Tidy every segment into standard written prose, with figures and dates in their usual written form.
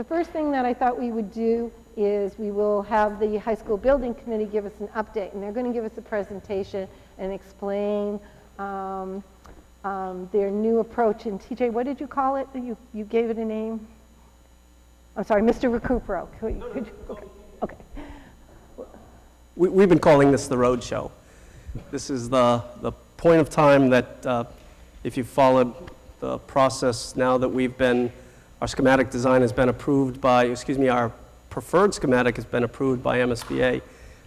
first thing that I thought we would do is we will have the high school building committee give us an update, and they're going to give us a presentation and explain their new approach. And TJ, what did you call it? You gave it a name? I'm sorry, Mr. Recupero. Okay. We've been calling this the road show. This is the point of time that if you followed the process now that our schematic design has been approved by, our preferred schematic has been approved by MSBA.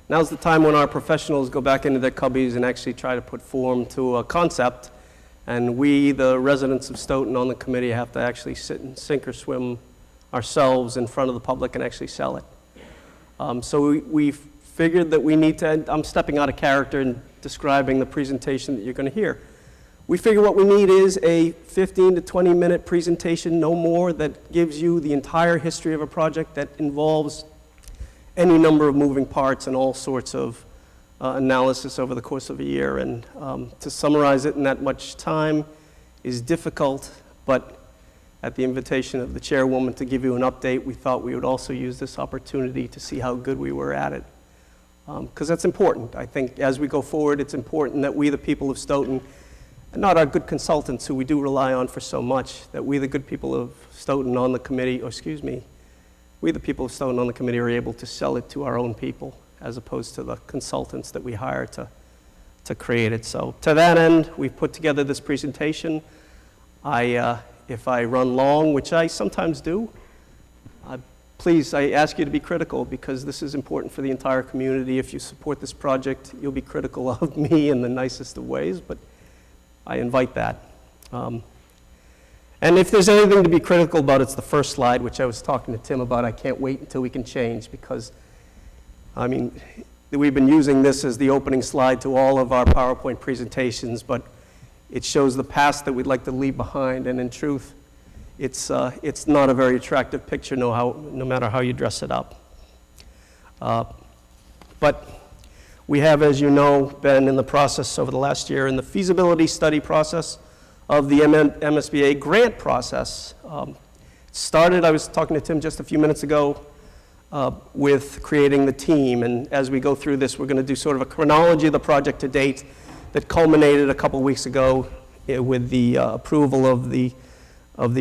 Now's the time when our professionals go back into their cubbies and actually try to put form to a concept, and we, the residents of Stoughton on the committee, have to actually sit and sink or swim ourselves in front of the public and actually sell it. So we figured that we need to, I'm stepping out of character and describing the presentation that you're going to hear. We figure what we need is a 15 to 20 minute presentation, no more, that gives you the entire history of a project that involves any number of moving parts and all sorts of analysis over the course of a year. And to summarize it in that much time is difficult, but at the invitation of the chairwoman to give you an update, we thought we would also use this opportunity to see how good we were at it. Because that's important. I think as we go forward, it's important that we, the people of Stoughton, and not our good consultants who we do rely on for so much, that we, the good people of Stoughton on the committee, we, the people of Stoughton on the committee, are able to sell it to our own people as opposed to the consultants that we hire to create it. So to that end, we've put together this presentation. If I run long, which I sometimes do, please, I ask you to be critical, because this is important for the entire community. If you support this project, you'll be critical of me in the nicest of ways, but I invite that. And if there's anything to be critical about, it's the first slide, which I was talking to Tim about. I can't wait until we can change, because, I mean, we've been using this as the opening slide to all of our PowerPoint presentations, but it shows the past that we'd like to leave behind, and in truth, it's not a very attractive picture, no matter how you dress it up. But we have, as you know, been in the process over the last year in the feasibility study process of the MSBA grant process. Started, I was talking to Tim just a few minutes ago, with creating the team, and as we go through this, we're going to do sort of a chronology of the project to date that culminated a couple weeks ago with the approval of the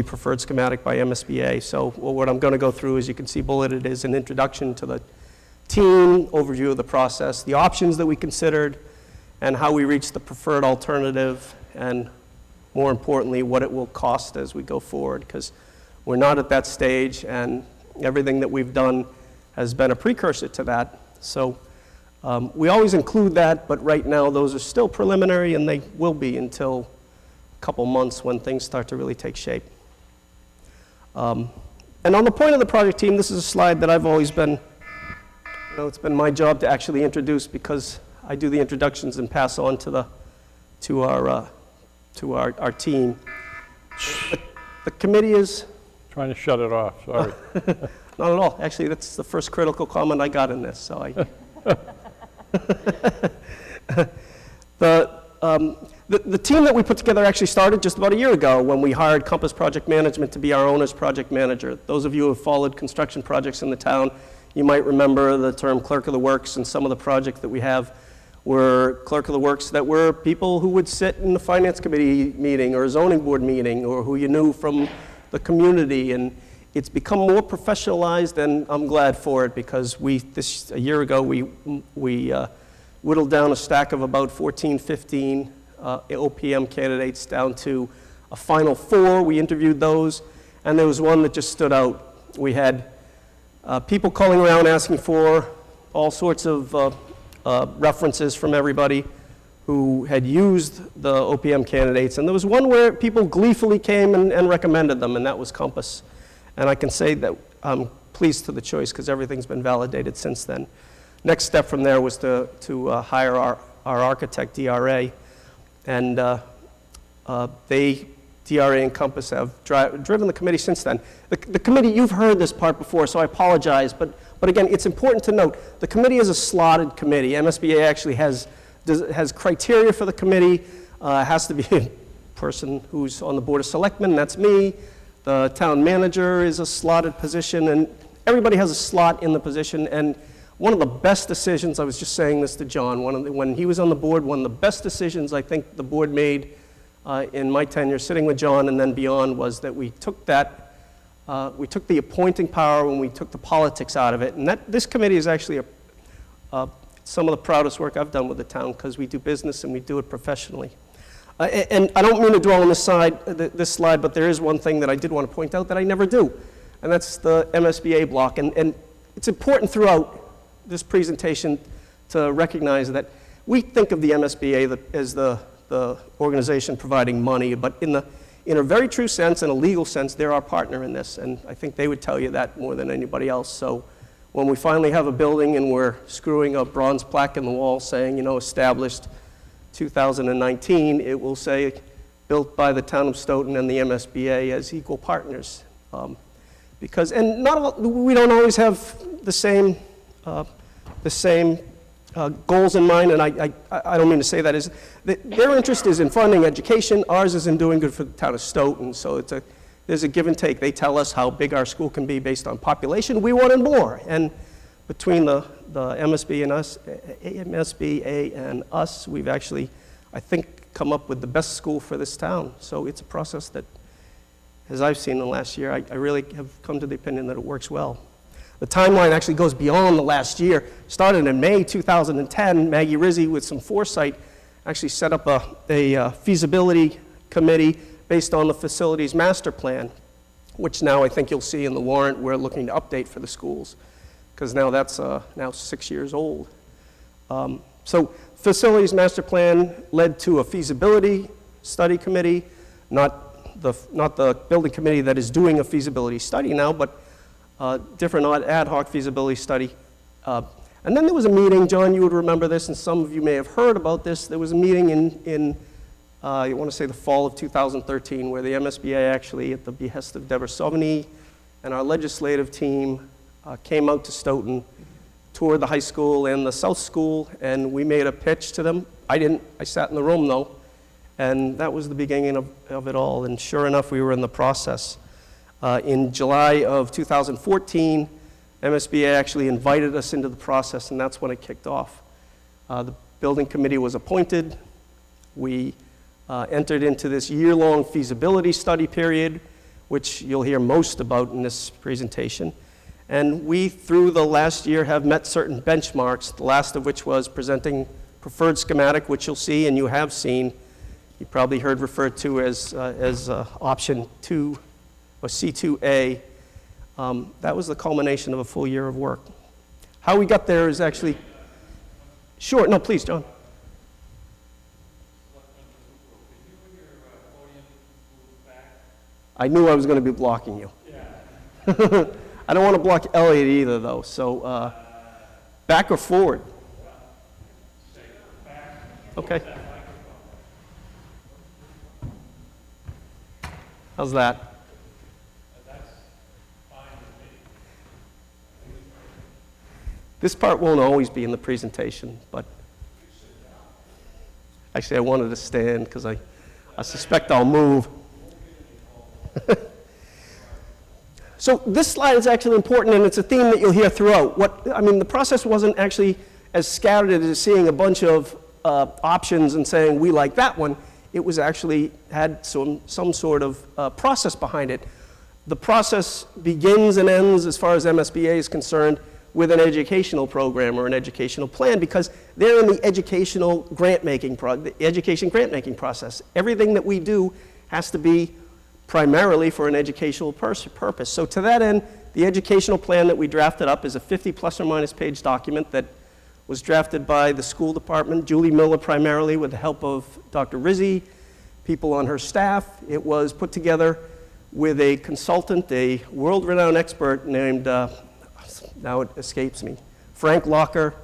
preferred schematic by MSBA. So what I'm going to go through, as you can see bulleted, is an introduction to the team, overview of the process, the options that we considered, and how we reached the preferred alternative, and more importantly, what it will cost as we go forward, because we're not at that stage, and everything that we've done has been a precursor to that. So we always include that, but right now those are still preliminary, and they will be until a couple months when things start to really take shape. And on the point of the project team, this is a slide that I've always been, it's been my job to actually introduce, because I do the introductions and pass on to our team. The committee is trying to shut it off. Sorry. Not at all. Actually, that's the first critical comment I got in this. So the team that we put together actually started just about a year ago when we hired Compass Project Management to be our owner's project manager. Those of you who have followed construction projects in the town, you might remember the term clerk of the works, and some of the projects that we have were clerk of the works that were people who would sit in the finance committee meeting or a zoning board meeting, or who you knew from the community. And it's become more professionalized, and I'm glad for it, because a year ago we whittled down a stack of about 14, 15 OPM candidates down to a final 4. We interviewed those, and there was one that just stood out. We had people calling around asking for all sorts of references from everybody who had used the OPM candidates, and there was one where people gleefully came and recommended them, and that was Compass. And I can say that I'm pleased to the choice, because everything's been validated since then. Next step from there was to hire our architect, DRA, and DRA and Compass have driven the committee since then. The committee, you've heard this part before, so I apologize, but again, it's important to note, the committee is a slotted committee. MSBA actually has criteria for the committee. It has to be a person who's on the Board of Selectmen, that's me. The town manager is a slotted position, and everybody has a slot in the position. And one of the best decisions, I was just saying this to John, when he was on the board, one of the best decisions I think the board made in my tenure sitting with John and then beyond was that we took the appointing power and we took the politics out of it. And this committee is actually some of the proudest work I've done with the town because we do business and we do it professionally. And I don't mean to dwell on this slide, but there is one thing that I did want to point out that I never do, and that's the MSBA block. And it's important throughout this presentation to recognize that we think of the MSBA as the organization providing money, but in a very true sense, in a legal sense, they're our partner in this, and I think they would tell you that more than anybody else. So when we finally have a building and we're screwing a bronze plaque in the wall saying, established 2019, it will say built by the town of Stoughton and the MSBA as equal partners. We don't always have the same goals in mind, and I don't mean to say that is, their interest is in funding education, ours is in doing good for the town of Stoughton, so there's a give and take. They tell us how big our school can be based on population, we wanted more, and between the MSBA and us, we've actually, I think, come up with the best school for this town, so it's a process that, as I've seen in the last year, I really have come to the opinion that it works well. The timeline actually goes beyond the last year. Started in May 2010, Maggie Rizzi, with some foresight, actually set up a feasibility committee based on the facilities master plan, which now I think you'll see in the warrant we're looking to update for the schools, because now that's now 6 years old. So facilities master plan led to a feasibility study committee, not the building committee that is doing a feasibility study now, but different ad hoc feasibility study. And then there was a meeting, John, you would remember this, and some of you may have heard about this. There was a meeting in I want to say the fall of 2013, where the MSBA actually, at the behest of Deborah Sauvigny and our legislative team, came out to Stoughton, toured the high school and the South School, and we made a pitch to them. I didn't. I sat in the room, though, and that was the beginning of it all. And sure enough, we were in the process. In July of 2014, MSBA actually invited us into the process, and that's when it kicked off. The building committee was appointed. We entered into this year-long feasibility study period, which you'll hear most about in this presentation. And we, through the last year, have met certain benchmarks, the last of which was presenting preferred schematic, which you'll see and you have seen. You probably heard referred to as option 2 or C2A. That was the culmination of a full year of work. How we got there is actually, sure, no, please, John. I knew I was going to be blocking you. Yeah. I don't want to block Elliot either, though, so back or forward? Okay. How's that? This part won't always be in the presentation, but actually I wanted to stand because I suspect I'll move. So this slide is actually important, and it's a theme that you'll hear throughout. The process wasn't actually as scattered as seeing a bunch of options and saying, we like that one. It was actually had some sort of process behind it. The process begins and ends, as far as MSBA is concerned, with an educational program or an educational plan, because they're in the educational grant-making process. Everything that we do has to be primarily for an educational purpose. So to that end, the educational plan that we drafted up is a 50 plus or minus page document that was drafted by the school department, Julie Miller primarily, with the help of Dr. Rizzi, people on her staff. It was put together with a consultant, a world-renowned expert named, now it escapes me, Frank Locker.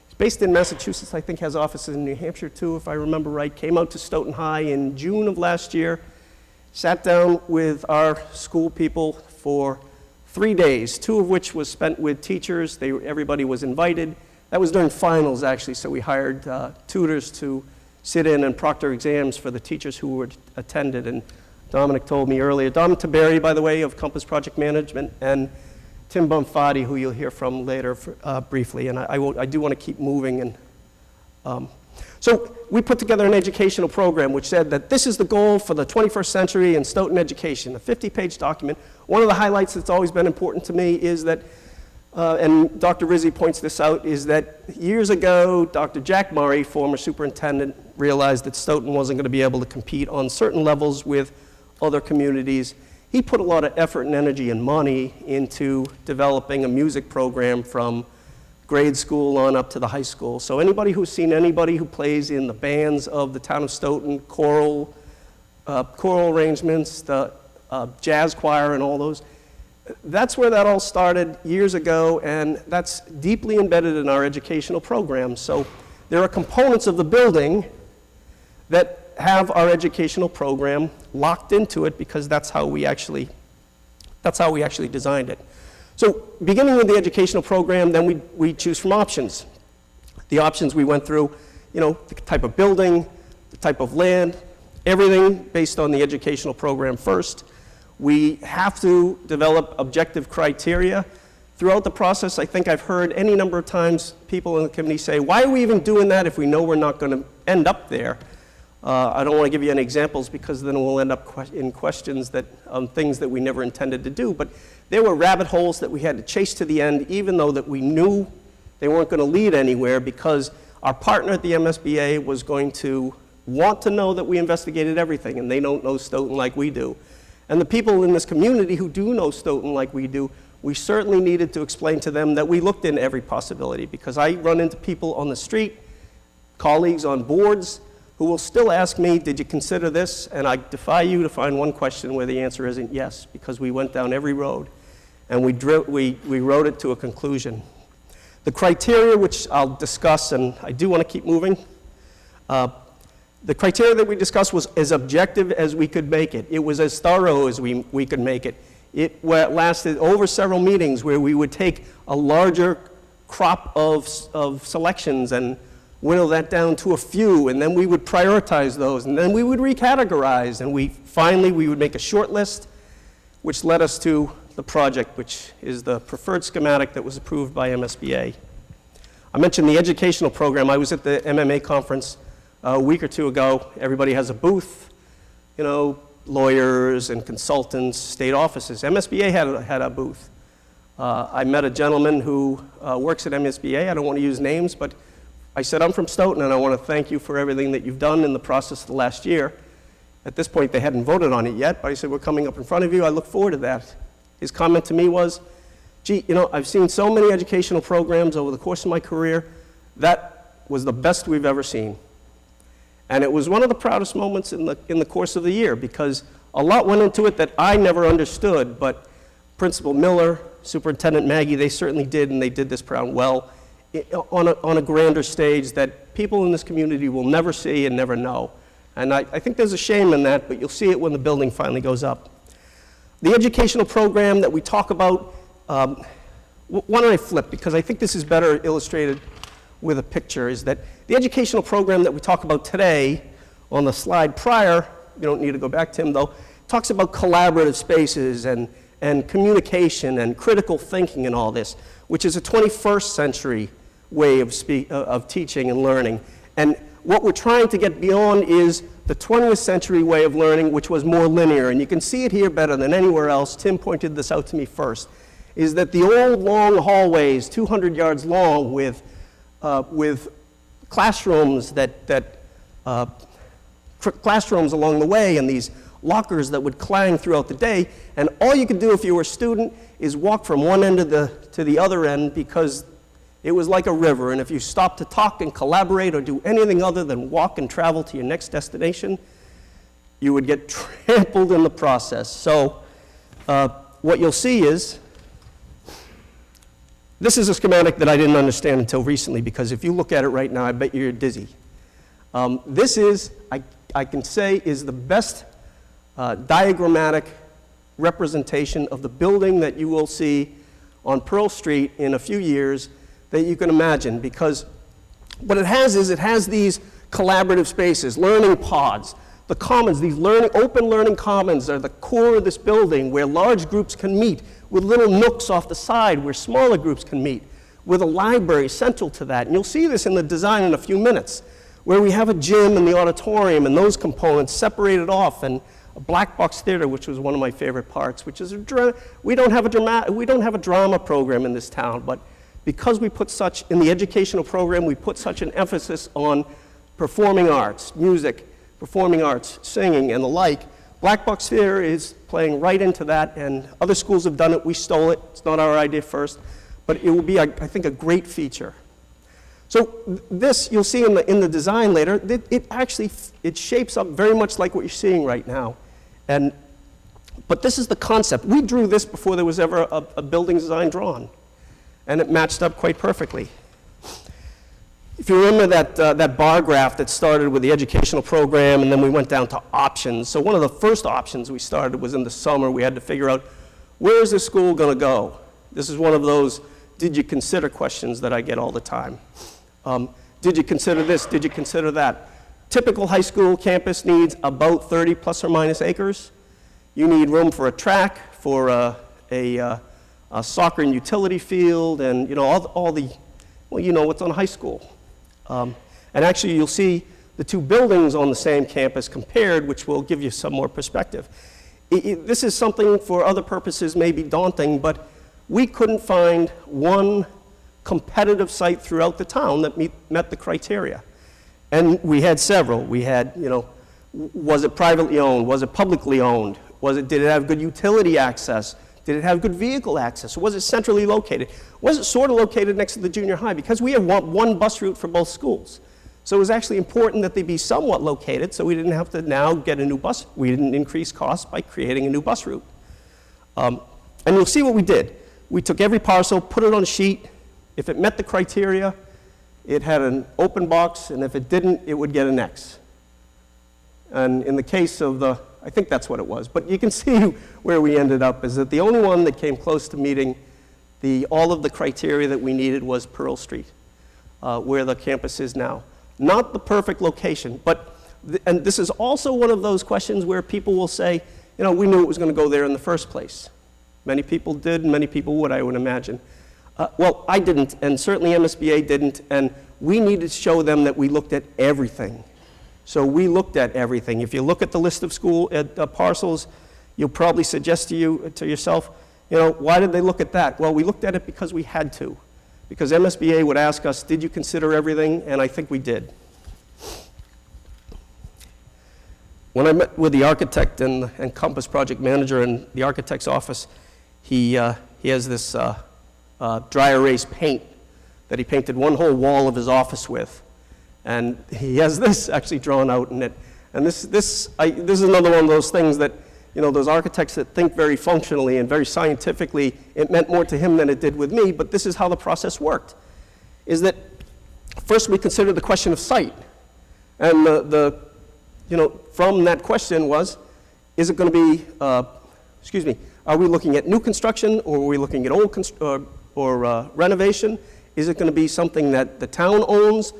He's based in Massachusetts, I think has offices in New Hampshire too, if I remember right. Came out to Stoughton High in June of last year, sat down with our school people for 3 days, 2 of which was spent with teachers. Everybody was invited. That was during finals, actually, so we hired tutors to sit in and proctor exams for the teachers who were attended. And Dominic told me earlier. Dom Taberry, by the way, of Compass Project Management, and Tim Bonfatti, who you'll hear from later briefly. And I do want to keep moving. So we put together an educational program which said that this is the goal for the 21st century in Stoughton education, a 50-page document. One of the highlights that's always been important to me is that, and Dr. Rizzi points this out, is that years ago, Dr. Jack Murray, former superintendent, realized that Stoughton wasn't going to be able to compete on certain levels with other communities. He put a lot of effort and energy and money into developing a music program from grade school on up to the high school. So anybody who's seen anybody who plays in the bands of the town of Stoughton, choral arrangements, the jazz choir and all those, that's where that all started years ago, and that's deeply embedded in our educational program. So there are components of the building that have our educational program locked into it because that's how we actually designed it. So beginning with the educational program, then we choose from options. The options we went through, the type of building, the type of land, everything based on the educational program first. We have to develop objective criteria. Throughout the process, I think I've heard any number of times people in the committee say, why are we even doing that if we know we're not going to end up there? I don't want to give you any examples because then we'll end up in questions that things that we never intended to do. But there were rabbit holes that we had to chase to the end, even though that we knew they weren't going to lead anywhere, because our partner at the MSBA was going to want to know that we investigated everything, and they don't know Stoughton like we do. And the people in this community who do know Stoughton like we do, we certainly needed to explain to them that we looked into every possibility, because I run into people on the street, colleagues on boards, who will still ask me, did you consider this? And I defy you to find one question where the answer isn't yes, because we went down every road and we wrote it to a conclusion. The criteria, which I'll discuss, and I do want to keep moving, the criteria that we discussed was as objective as we could make it. It was as thorough as we could make it. It lasted over several meetings where we would take a larger crop of selections and whittle that down to a few, and then we would prioritize those, and then we would recategorize, and finally we would make a short list, which led us to the project, which is the preferred schematic that was approved by MSBA. I mentioned the educational program. I was at the MMA conference a week or two ago. Everybody has a booth, lawyers and consultants, state offices. MSBA had a booth. I met a gentleman who works at MSBA. I don't want to use names, but I said, I'm from Stoughton, and I want to thank you for everything that you've done in the process of the last year. At this point, they hadn't voted on it yet, but I said, we're coming up in front of you. I look forward to that. His comment to me was, gee, I've seen so many educational programs over the course of my career. That was the best we've ever seen. And it was one of the proudest moments in the course of the year, because a lot went into it that I never understood, but Principal Miller, Superintendent Maggie, they certainly did, and they did this program well on a grander stage that people in this community will never see and never know. And I think there's a shame in that, but you'll see it when the building finally goes up. The educational program that we talk about, why don't I flip, because I think this is better illustrated with a picture, is that the educational program that we talk about today on the slide prior, you don't need to go back, Tim, though, talks about collaborative spaces and communication and critical thinking and all this, which is a 21st century way of teaching and learning. And what we're trying to get beyond is the 20th century way of learning, which was more linear. And you can see it here better than anywhere else. Tim pointed this out to me first, is that the old long hallways, 200 yards long, with classrooms classrooms along the way, and these lockers that would clang throughout the day, and all you could do if you were a student is walk from one end to the other end, because it was like a river, and if you stopped to talk and collaborate or do anything other than walk and travel to your next destination, you would get trampled in the process. So what you'll see is, this is a schematic that I didn't understand until recently, because if you look at it right now, I bet you're dizzy. This is, I can say, is the best diagrammatic representation of the building that you will see on Pearl Street in a few years that you can imagine, because what it has is it has these collaborative spaces, learning pods. The commons, these open learning commons are the core of this building where large groups can meet, with little nooks off the side where smaller groups can meet, with a library central to that. And you'll see this in the design in a few minutes, where we have a gym and the auditorium and those components separated off, and a black box theater, which was one of my favorite parts, which is we don't have a drama program in this town, but because we put such, in the educational program, we put such an emphasis on performing arts, music, performing arts, singing, and the like, black box theater is playing right into that, and other schools have done it. We stole it. It's not our idea first, but it will be, I think, a great feature. So this, you'll see in the design later, it shapes up very much like what you're seeing right now. But this is the concept. We drew this before there was ever a building design drawn, and it matched up quite perfectly. If you remember that bar graph that started with the educational program, and then we went down to options. So one of the first options we started was in the summer. We had to figure out, where is this school going to go? This is one of those did you consider questions that I get all the time. Did you consider this? Did you consider that? Typical high school campus needs about 30 plus or minus acres. You need room for a track, for a soccer and utility field, and all the, well, what's on high school. And actually you'll see the two buildings on the same campus compared, which will give you some more perspective. This is something for other purposes may be daunting, but we couldn't find one competitive site throughout the town that met the criteria. And we had several. We had, was it privately owned? Was it publicly owned? Did it have good utility access? Did it have good vehicle access? Or was it centrally located? Was it sort of located next to the junior high? Because we have one bus route for both schools. So it was actually important that they be somewhat located, so we didn't have to now get a new bus. We didn't increase costs by creating a new bus route. And you'll see what we did. We took every parcel, put it on a sheet. If it met the criteria, it had an open box, and if it didn't, it would get an X. And in the case of I think that's what it was, but you can see where we ended up is that the only one that came close to meeting all of the criteria that we needed was Pearl Street, where the campus is now. Not the perfect location, but, and this is also one of those questions where people will say, we knew it was going to go there in the first place. Many people did, and many people would, I would imagine. Well, I didn't, and certainly MSBA didn't, and we needed to show them that we looked at everything. So we looked at everything. If you look at the list of school parcels, you'll probably suggest to yourself, why did they look at that? Well, we looked at it because we had to. Because MSBA would ask us, did you consider everything? And I think we did. When I met with the architect and Compass project manager in the architect's office, he has this dry erase paint that he painted one whole wall of his office with. And he has this actually drawn out in it. And this is another one of those things that, those architects that think very functionally and very scientifically, it meant more to him than it did with me, but this is how the process worked. Is that first we considered the question of site. And from that question was, is it going to be, are we looking at new construction, or are we looking at old or renovation? Is it going to be something that the town owns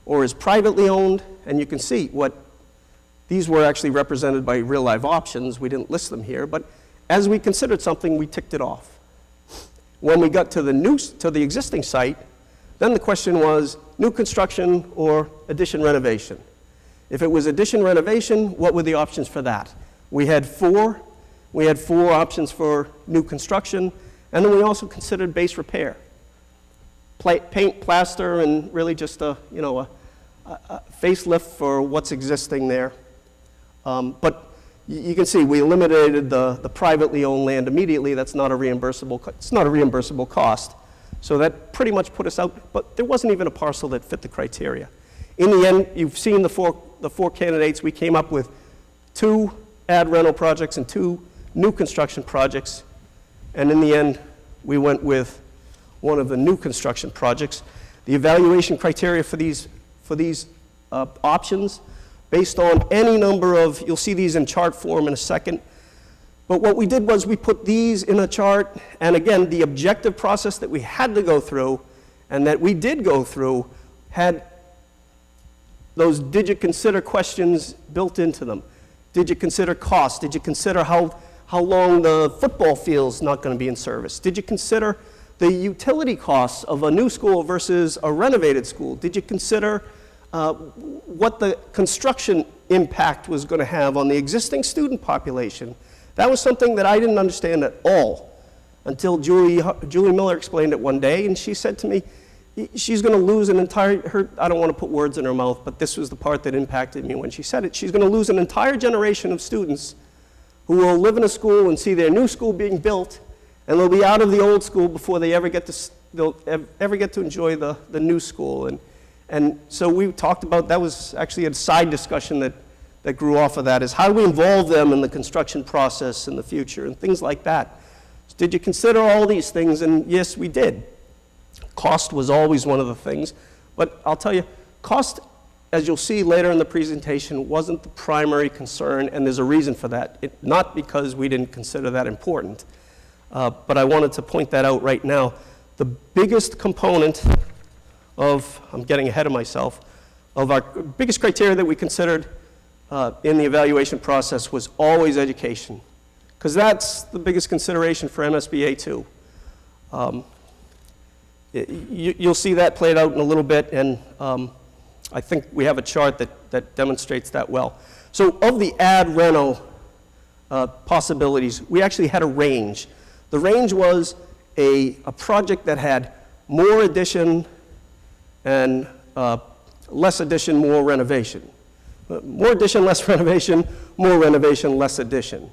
or is privately owned? And you can see these were actually represented by real live options. We didn't list them here, but as we considered something, we ticked it off. When we got to the existing site, then the question was new construction or addition renovation. If it was addition renovation, what were the options for that? We had four. We had 4 options for new construction, and then we also considered base repair. Paint, plaster, and really just a facelift for what's existing there. But you can see we eliminated the privately owned land immediately. That's not a reimbursable cost. So that pretty much put us out, but there wasn't even a parcel that fit the criteria. In the end, you've seen the four candidates. We came up with 2 ad rental projects and 2 new construction projects, and in the end, we went with one of the new construction projects. The evaluation criteria for these options, based on any number of, you'll see these in chart form in a second, but what we did was we put these in a chart, and again, the objective process that we had to go through, and that we did go through, had those did you consider questions built into them. Did you consider cost? Did you consider how long the football field's not going to be in service? Did you consider the utility costs of a new school versus a renovated school? Did you consider what the construction impact was going to have on the existing student population? That was something that I didn't understand at all until Julie Miller explained it one day, and she said to me, she's going to lose an entire, I don't want to put words in her mouth, but this was the part that impacted me when she said it. She's going to lose an entire generation of students who will live in a school and see their new school being built, and they'll be out of the old school before they ever get to enjoy the new school. And so we talked about, that was actually a side discussion that grew off of that, is how do we involve them in the construction process in the future and things like that. Did you consider all these things? And yes, we did. Cost was always one of the things, but I'll tell you, cost, as you'll see later in the presentation, wasn't the primary concern, and there's a reason for that. Not because we didn't consider that important, but I wanted to point that out right now. The biggest component of, I'm getting ahead of myself, of our biggest criteria that we considered in the evaluation process was always education, because that's the biggest consideration for MSBA too. You'll see that played out in a little bit, and I think we have a chart that demonstrates that well. So of the ad reno possibilities, we actually had a range. The range was a project that had more addition and less addition, more renovation. More addition, less renovation, more renovation, less addition.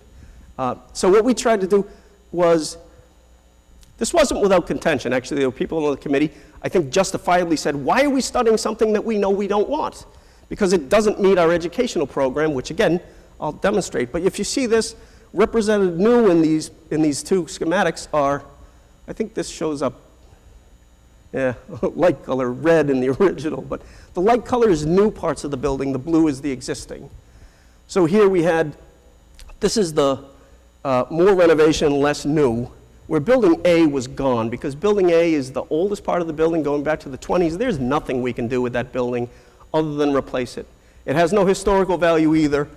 So what we tried to do was, this wasn't without contention. Actually, there were people on the committee, I think justifiably said, why are we studying something that we know we don't want? Because it doesn't meet our educational program, which again, I'll demonstrate. But if you see this, represented new in these two schematics are, I think this shows up, yeah, light color, red in the original, but the light color is new parts of the building, the blue is the existing. So here we had, this is the more renovation, less new, where building A was gone, because building A is the oldest part of the building going back to the 20s. There's nothing we can do with that building other than replace it. It has no historical value either,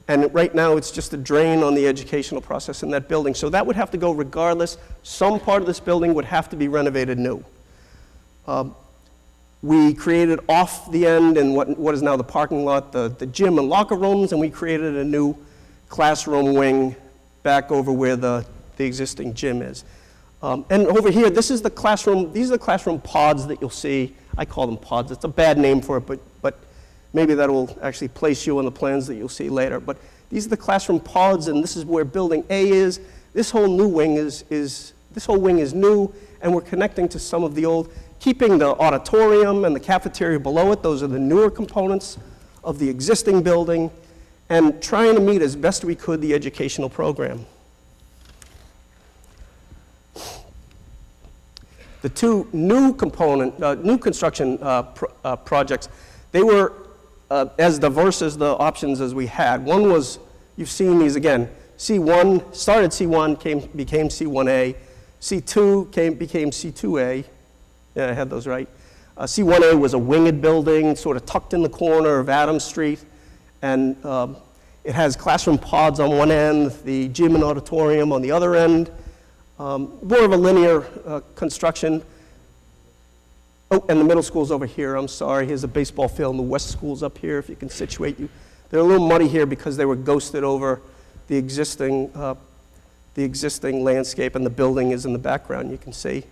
and right now it's just a drain on the educational process in that building. So that would have to go regardless. Some part of this building would have to be renovated new. We created off the end in what is now the parking lot, the gym and locker rooms, and we created a new classroom wing back over where the existing gym is. And over here, this is the classroom, these are the classroom pods that you'll see. I call them pods. It's a bad name for it, but maybe that will actually place you on the plans that you'll see later. But these are the classroom pods, and this is where building A is. This whole new wing this whole wing is new, and we're connecting to some of the old, keeping the auditorium and the cafeteria below it. Those are the newer components of the existing building, and trying to meet as best we could the educational program. The two new construction projects, they were as diverse as the options as we had. One was, you've seen these again, C1, started C1, became C1A, C2 became C2A, yeah, I had those right. C1A was a winged building, sort of tucked in the corner of Adams Street, and it has classroom pods on one end, the gym and auditorium on the other end. More of a linear construction. Oh, and the middle school's over here, I'm sorry. Here's a baseball field, and the west school's up here, if you can situate you. They're a little muddy here because they were ghosted over the existing landscape, and the building is in the background, you can see.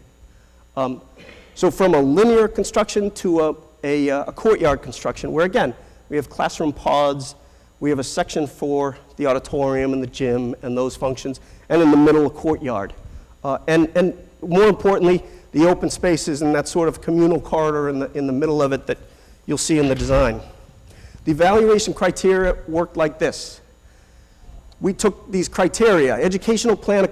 So from a linear construction to a courtyard construction, where again, we have classroom pods, we have a section for the auditorium and the gym and those functions, and in the middle, a courtyard. And more importantly, the open spaces and that sort of communal corridor in the middle of it that you'll see in the design. The evaluation criteria worked like this. We took these criteria, educational plan,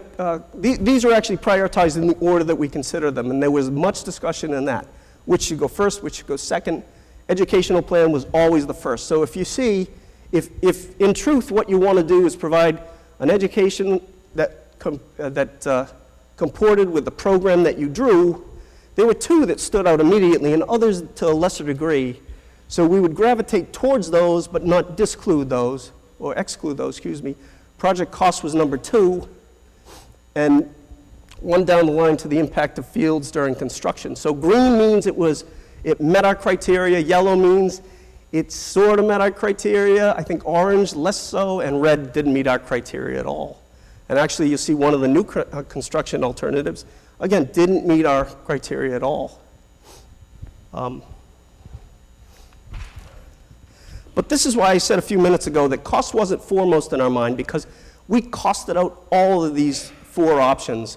these are actually prioritized in the order that we consider them, and there was much discussion in that. Which should go first, which should go second. Educational plan was always the first. So if you see, if in truth what you want to do is provide an education that comported with the program that you drew, there were two that stood out immediately and others to a lesser degree. So we would gravitate towards those but not disclude those. or exclude those, excuse me, project cost was number 2, and 1 down the line to the impact of fields during construction. So green means it met our criteria, yellow means it sort of met our criteria, I think orange less so, and red didn't meet our criteria at all. And actually you see one of the new construction alternatives, again, didn't meet our criteria at all. But this is why I said a few minutes ago that cost wasn't foremost in our mind, because we costed out all of these 4 options.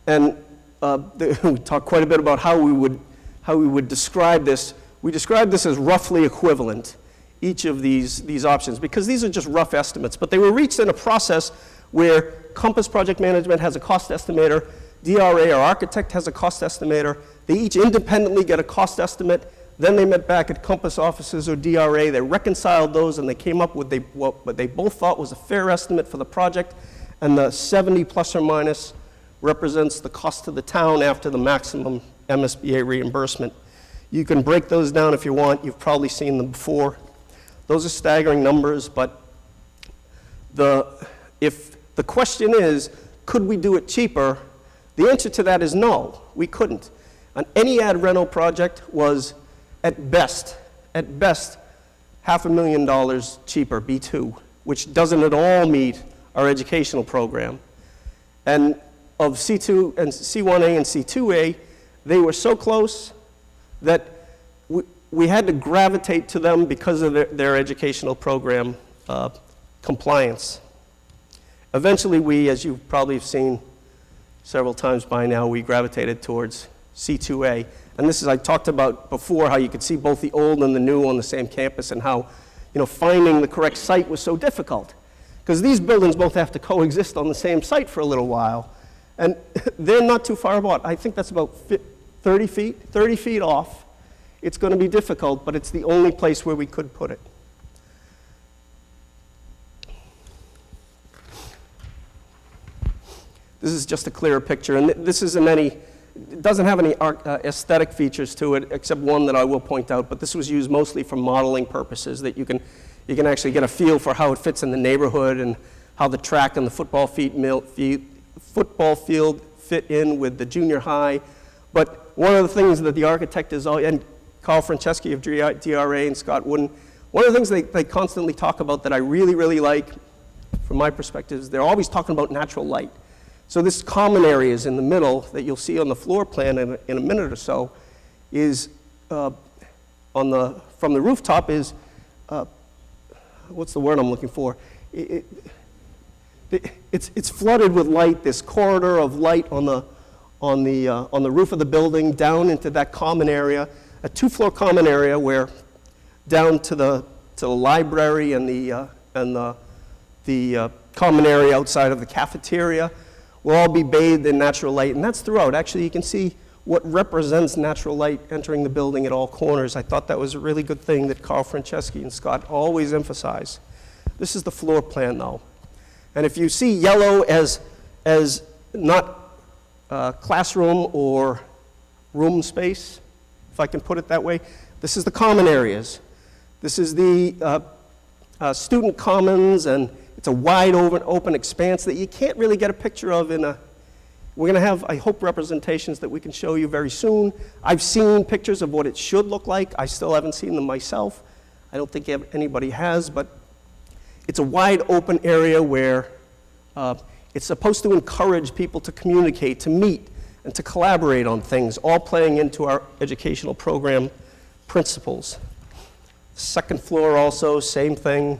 And we talked quite a bit about how we would describe this. We described this as roughly equivalent, each of these options, because these are just rough estimates. But they were reached in a process where Compass Project Management has a cost estimator, DRA, our architect, has a cost estimator. They each independently get a cost estimate. Then they met back at Compass offices or DRA. They reconciled those, and they came up with what they both thought was a fair estimate for the project. And the 70 plus or minus represents the cost to the town after the maximum MSBA reimbursement. You can break those down if you want. You've probably seen them before. Those are staggering numbers, but if the question is, could we do it cheaper? The answer to that is no, we couldn't. An any ad rental project was at best $500,000 cheaper, B2, which doesn't at all meet our educational program. And of C2 and C1A and C2A, they were so close that we had to gravitate to them because of their educational program compliance. Eventually we, as you probably have seen several times by now, we gravitated towards C2A. And this is, I talked about before, how you could see both the old and the new on the same campus, and how, finding the correct site was so difficult. Because these buildings both have to coexist on the same site for a little while. And they're not too far apart. I think that's about 30 feet off. It's going to be difficult, but it's the only place where we could put it. This is just a clearer picture, and this isn't it doesn't have any aesthetic features to it, except one that I will point out, but this was used mostly for modeling purposes, that you can actually get a feel for how it fits in the neighborhood and how the track and the football field fit in with the junior high. But one of the things that the architect is, and Carl Franceschi of DRA and Scott Wooden, one of the things they constantly talk about that I really, really like, from my perspective, is they're always talking about natural light. So this common areas in the middle that you'll see on the floor plan in a minute or so is, from the rooftop is, what's the word I'm looking for? It's flooded with light, this corridor of light on the roof of the building down into that common area, a 2-floor common area where down to the library and the common area outside of the cafeteria will all be bathed in natural light, and that's throughout. Actually, you can see what represents natural light entering the building at all corners. I thought that was a really good thing that Carl Franceschi and Scott always emphasize. This is the floor plan, though. And if you see yellow as not classroom or room space, if I can put it that way, this is the common areas. This is the student commons, and it's a wide open expanse that you can't really get a picture of we're going to have, I hope, representations that we can show you very soon. I've seen pictures of what it should look like. I still haven't seen them myself. I don't think anybody has, but it's a wide open area where it's supposed to encourage people to communicate, to meet, and to collaborate on things, all playing into our educational program principles. Second floor also, same thing.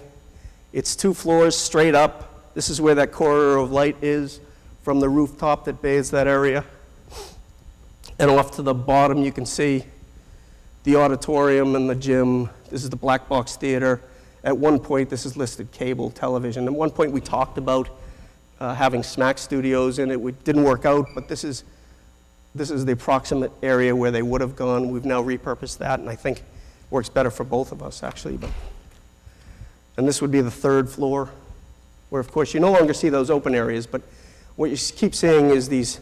It's 2 floors straight up. This is where that corridor of light is from the rooftop that bathes that area. And off to the bottom, you can see the auditorium and the gym. This is the Black Box Theater. At one point, this is listed cable television. At one point, we talked about having Smack Studios in it. It didn't work out, but this is the approximate area where they would have gone. We've now repurposed that, and I think it works better for both of us, actually. And this would be the 3rd floor, where, of course, you no longer see those open areas, but what you keep seeing is these,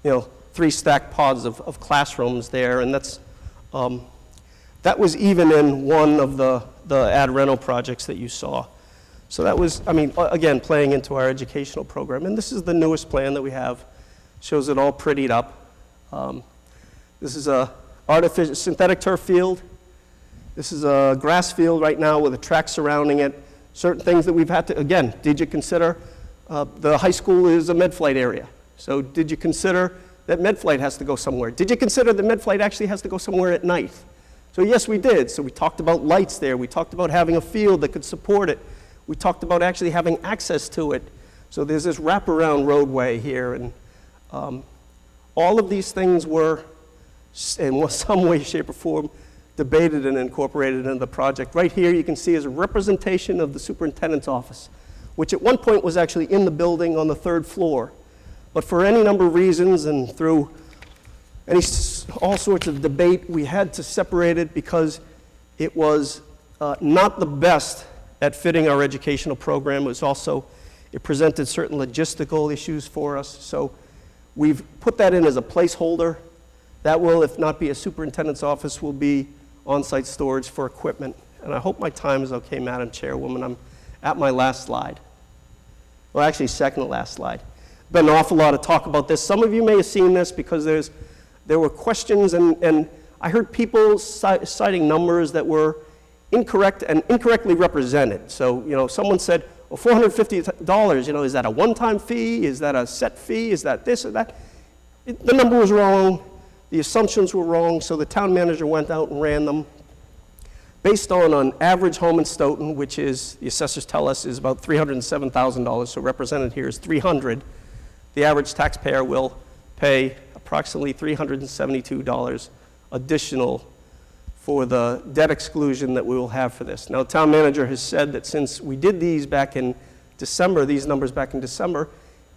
3 stacked pods of classrooms there, and that was even in one of the ad rental projects that you saw. So that was, I mean, again, playing into our educational program. And this is the newest plan that we have. Shows it all prettied up. This is a artificial synthetic turf field. This is a grass field right now with a track surrounding it. Certain things that we've had to, again, did you consider the high school is a med-flight area? So did you consider that med-flight has to go somewhere? Did you consider that med-flight actually has to go somewhere at night? So yes, we did. So we talked about lights there. We talked about having a field that could support it. We talked about actually having access to it. So there's this wraparound roadway here, and all of these things were, in some way, shape, or form, debated and incorporated into the project. Right here you can see is a representation of the superintendent's office, which at one point was actually in the building on the 3rd floor. But for any number of reasons and through all sorts of debate, we had to separate it because it was not the best at fitting our educational program. It was also, it presented certain logistical issues for us. So we've put that in as a placeholder. That will, if not be a superintendent's office, will be on-site storage for equipment. And I hope my time is okay, Madam Chairwoman. I'm at my last slide. Well, actually, second to last slide. Been an awful lot of talk about this. Some of you may have seen this because there were questions, and I heard people citing numbers that were incorrect and incorrectly represented. So, someone said, well, $450, is that a one-time fee? Is that a set fee? Is that this or that? The number was wrong. The assumptions were wrong, so the town manager went out and ran them. Based on an average home in Stoughton, which is, the assessors tell us, is about $307,000, so represented here is $300,000. The average taxpayer will pay approximately $372 additional for the debt exclusion that we will have for this. Now, the town manager has said that since we did these back in December, these numbers back in December,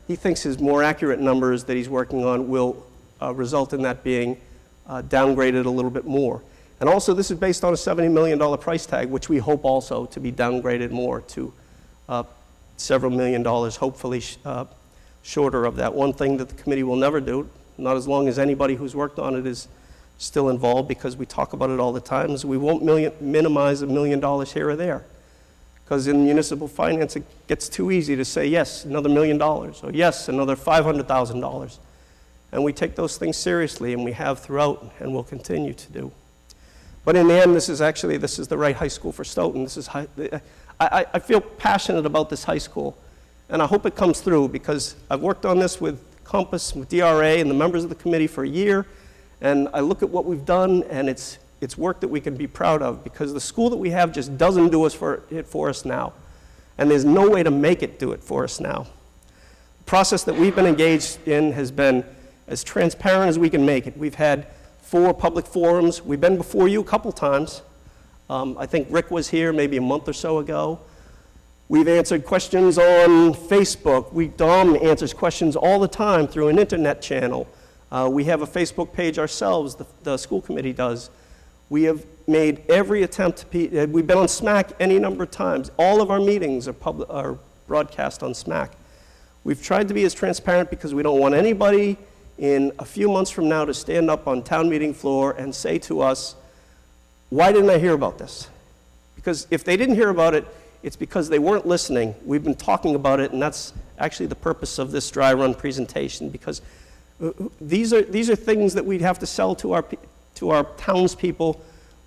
he thinks his more accurate numbers that he's working on will result in that being downgraded a little bit more. And also, this is based on a $70 million price tag, which we hope also to be downgraded more to several million dollars, hopefully shorter of that. One thing that the committee will never do, not as long as anybody who's worked on it is still involved, because we talk about it all the time, is we won't minimize $1 million here or there. Because in municipal finance, it gets too easy to say, yes, another $1 million, or yes, another $500,000. And we take those things seriously, and we have throughout, and will continue to do. But in the end, this is the right high school for Stoughton. I feel passionate about this high school, and I hope it comes through, because I've worked on this with Compass, with DRA, and the members of the committee for a year, and I look at what we've done, and it's work that we can be proud of, because the school that we have just doesn't do it for us now, and there's no way to make it do it for us now. The process that we've been engaged in has been as transparent as we can make it. We've had 4 public forums. We've been before you a couple times. I think Rick was here maybe a month or so ago. We've answered questions on Facebook. Dom answers questions all the time through an internet channel. We have a Facebook page ourselves, the school committee does. We have made every attempt to we've been on SMAC any number of times. All of our meetings are broadcast on SMAC. We've tried to be as transparent because we don't want anybody in a few months from now to stand up on town meeting floor and say to us, why didn't I hear about this? Because if they didn't hear about it, it's because they weren't listening. We've been talking about it, and that's actually the purpose of this dry run presentation, because these are things that we'd have to sell to our townspeople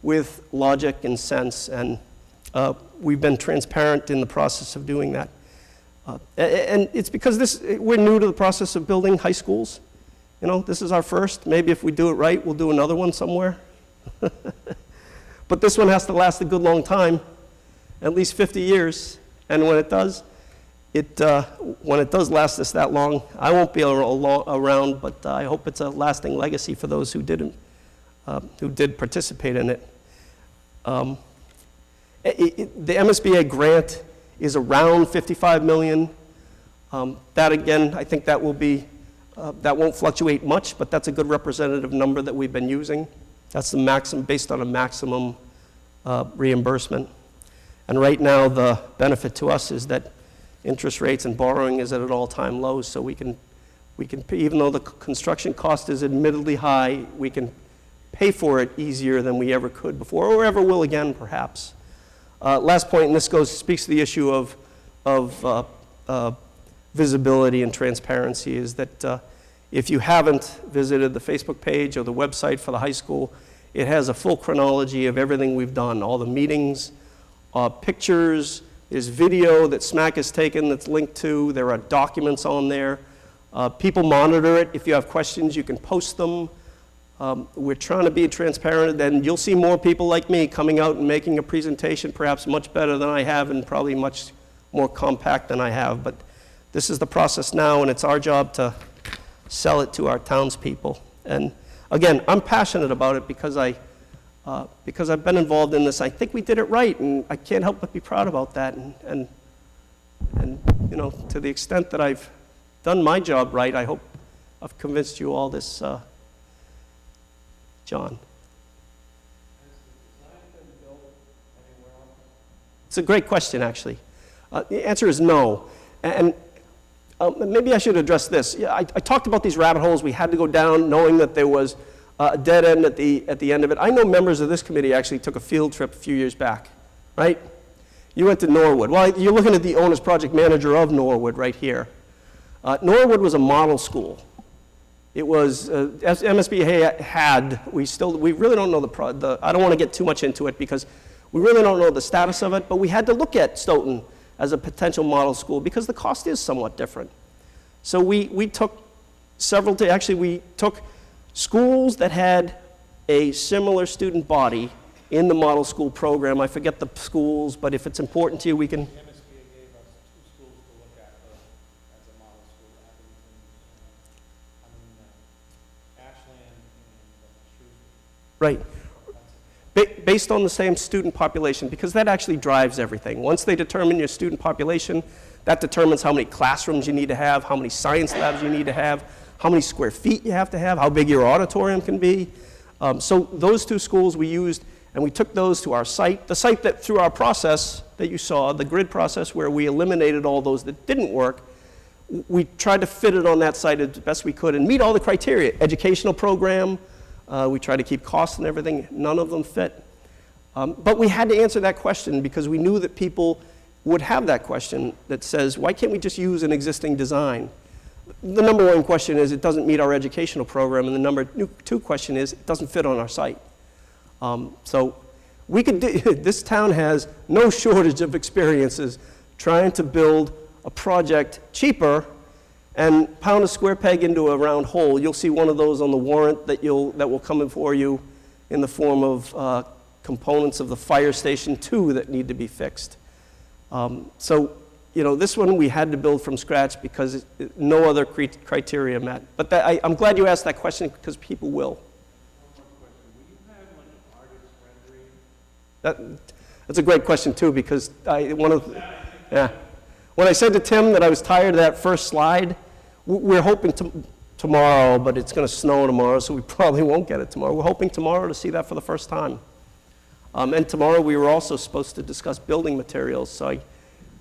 with logic and sense, and we've been transparent in the process of doing that. And it's because we're new to the process of building high schools. This is our first. Maybe if we do it right, we'll do another one somewhere. But this one has to last a good long time, at least 50 years. And when it does, when it does last us that long, I won't be around, but I hope it's a lasting legacy for those who did participate in it. The MSBA grant is around $55 million. That again, I think that will be. That won't fluctuate much, but that's a good representative number that we've been using. That's the maximum, based on a maximum reimbursement. And right now, the benefit to us is that interest rates and borrowing is at an all-time low, so we can, even though the construction cost is admittedly high, we can pay for it easier than we ever could before, or ever will again, perhaps. Last point, and this speaks to the issue of visibility and transparency is that if you haven't visited the Facebook page or the website for the high school, it has a full chronology of everything we've done, all the meetings, pictures, there's video that SMAC has taken that's linked to, there are documents on there. People monitor it. If you have questions, you can post them. We're trying to be transparent, and you'll see more people like me coming out and making a presentation perhaps much better than I have and probably much more compact than I have. But this is the process now, and it's our job to sell it to our townspeople. And again, I'm passionate about it because I've been involved in this. I think we did it right, and I can't help but be proud about that. And you know, to the extent that I've done my job right, I hope I've convinced you all this, John. It's a great question, actually. The answer is no. And maybe I should address this. Yeah, I talked about these rabbit holes we had to go down, knowing that there was a dead end at the end of it. I know members of this committee actually took a field trip a few years back, right? You went to Norwood. Well, you're looking at the owner's project manager of Norwood right here. Norwood was a model school. It was, as MSBA had, we really don't know I don't want to get too much into it because we really don't know the status of it, but we had to look at Stoughton as a potential model school because the cost is somewhat different. So we took we took schools that had a similar student body in the model school program. I forget the schools, but if it's important to you, we can. MSBA gave us 2 schools to look at as a model school, Ashland and Shrewsbury. Right. Based on the same student population, because that actually drives everything. Once they determine your student population, that determines how many classrooms you need to have, how many science labs you need to have, how many square feet you have to have, how big your auditorium can be. So those 2 schools we used, and we took those to our site. The site that through our process that you saw, the grid process where we eliminated all those that didn't work, we tried to fit it on that site as best we could and meet all the criteria. Educational program, we tried to keep costs and everything. None of them fit. But we had to answer that question because we knew that people would have that question that says, why can't we just use an existing design? The number 1 question is it doesn't meet our educational program, and the number 2 question is it doesn't fit on our site. So we could this town has no shortage of experiences trying to build a project cheaper and pound a square peg into a round hole. You'll see one of those on the warrant that will come before you in the form of components of the fire station 2 that need to be fixed. So, you know, this one we had to build from scratch because no other criteria met. But I'm glad you asked that question because people will. That's a great question too because when I said to Tim that I was tired of that first slide, we're hoping tomorrow, but it's going to snow tomorrow, so we probably won't get it tomorrow. We're hoping tomorrow to see that for the first time. And tomorrow we were also supposed to discuss building materials, so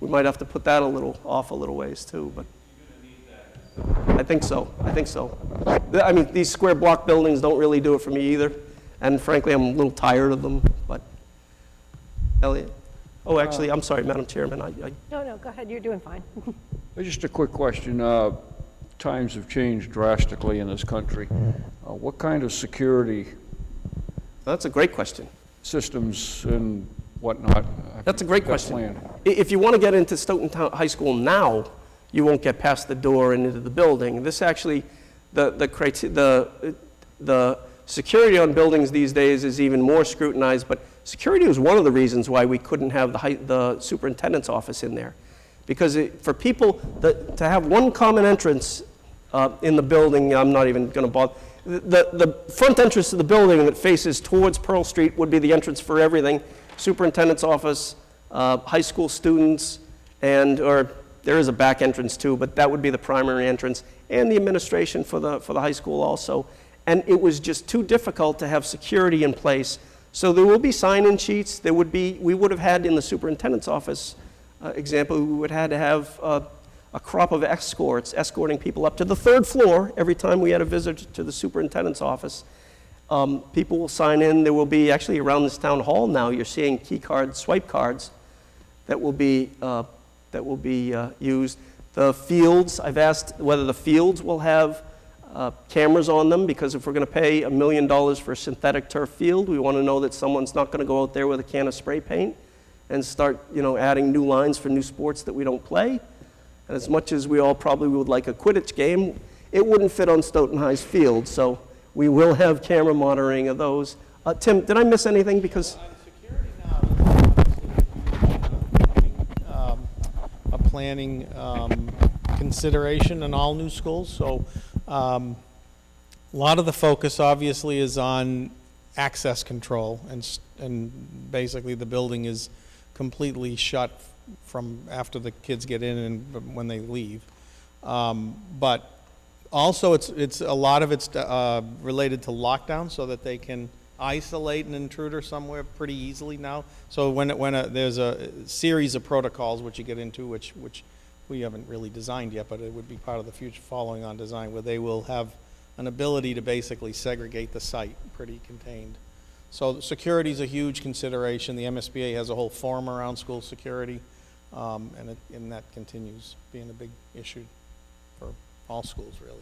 we might have to put that a little ways too. But I think so. I mean, these square block buildings don't really do it for me either, and frankly, I'm a little tired of them. But Elliot. Oh, actually, I'm sorry, Madam Chairman. No, go ahead. You're doing fine. Just a quick question. Times have changed drastically in this country. What kind of security That's a great question. systems and whatnot? That's a great got question. planned? If you want to get into Stoughton High School now, you won't get past the door and into the building. This actually, the security on buildings these days is even more scrutinized, but security was one of the reasons why we couldn't have the superintendent's office in there. Because for people to have one common entrance in the building, I'm not even going to bother. The front entrance of the building that faces towards Pearl Street would be the entrance for everything. Superintendent's office, high school students, or there is a back entrance too, but that would be the primary entrance, and the administration for the high school also. And it was just too difficult to have security in place. So there will be sign-in sheets. We would have had in the superintendent's office, example, we would have had to have a crop of escorts escorting people up to the 3rd floor every time we had a visit to the superintendent's office. People will sign in. There will be, actually around this town hall now, you're seeing key cards, swipe cards, that will be that will be used. The fields, I've asked whether the fields will have cameras on them, because if we're going to pay $1 million for a synthetic turf field, we want to know that someone's not going to go out there with a can of spray paint and start, adding new lines for new sports that we don't play. And as much as we all probably would like a Quidditch game, it wouldn't fit on Stoughton High's field, so we will have camera monitoring of those. Tim, did I miss anything? Because On security now, a planning consideration in all new schools. So a lot of the focus obviously is on access control, and basically the building is completely shut from after the kids get in and when they leave. But also it's a lot of it's related to lockdown, so that they can isolate an intruder somewhere pretty easily now. So there's a series of protocols which you get into, which we haven't really designed yet, but it would be part of the future following on design, where they will have an ability to basically segregate the site pretty contained. So security is a huge consideration. The MSBA has a whole forum around school security, and that continues being a big issue for all schools, really.